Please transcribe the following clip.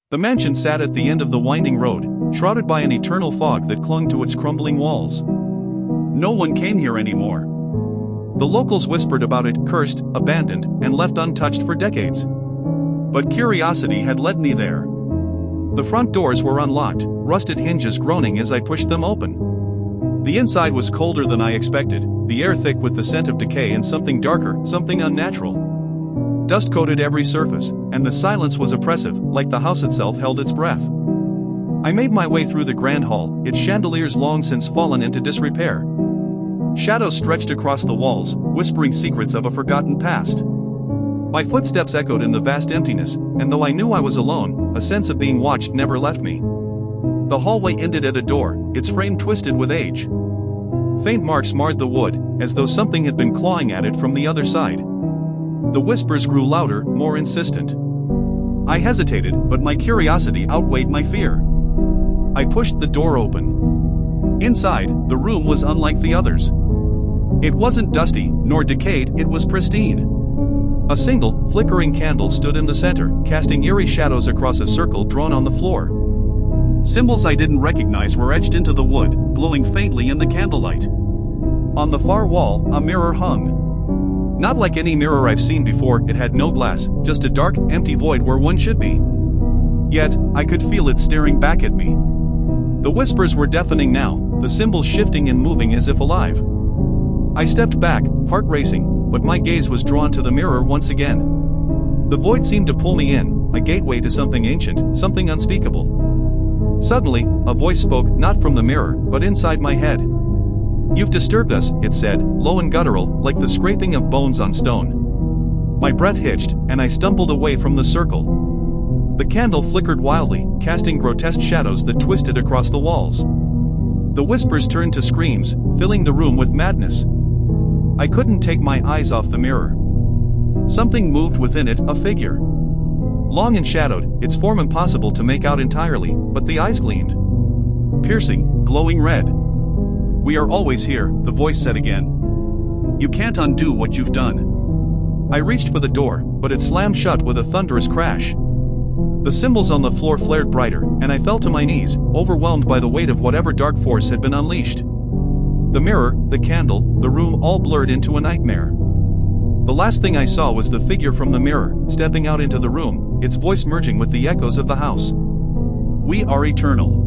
The mansion sat at the end of the winding road, shrouded by an eternal fog that clung to its crumbling walls. No one came here anymore. The locals whispered about it, cursed, abandoned, and left untouched for decades. But curiosity had led me there. The front doors were unlocked, rusted hinges groaning as I pushed them open. The inside was colder than I expected, the air thick with the scent of decay and something darker, something unnatural. Dust coated every surface, and the silence was oppressive, like the house itself held its breath. I made my way through the grand hall, its chandeliers long since fallen into disrepair. Shadows stretched across the walls, whispering secrets of a forgotten past. My footsteps echoed in the vast emptiness, and though I knew I was alone, a sense of being watched never left me. The hallway ended at a door, its frame twisted with age. Faint marks marred the wood, as though something had been clawing at it from the other side. The whispers grew louder, more insistent. I hesitated, but my curiosity outweighed my fear. I pushed the door open. Inside, the room was unlike the others. It wasn't dusty, nor decayed, it was pristine. A single, flickering candle stood in the center, casting eerie shadows across a circle drawn on the floor. Symbols I didn't recognize were etched into the wood, glowing faintly in the candlelight. On the far wall, a mirror hung. Not like any mirror I've seen before, it had no glass, just a dark, empty void where one should be. Yet, I could feel it staring back at me. The whispers were deafening now, the symbols shifting and moving as if alive. I stepped back, heart racing, but my gaze was drawn to the mirror once again. The void seemed to pull me in, a gateway to something ancient, something unspeakable. Suddenly, a voice spoke, not from the mirror, but inside my head. "You've disturbed us," it said, low and guttural, like the scraping of bones on stone. My breath hitched, and I stumbled away from the circle. The candle flickered wildly, casting grotesque shadows that twisted across the walls. The whispers turned to screams, filling the room with madness. I couldn't take my eyes off the mirror. Something moved within it, a figure. Long and shadowed, its form impossible to make out entirely, but the eyes gleamed. Piercing, glowing red. "We are always here," the voice said again. "You can't undo what you've done." I reached for the door, but it slammed shut with a thunderous crash. The symbols on the floor flared brighter, and I fell to my knees, overwhelmed by the weight of whatever dark force had been unleashed. The mirror, the candle, the room all blurred into a nightmare. The last thing I saw was the figure from the mirror, stepping out into the room, its voice merging with the echoes of the house. "We are eternal."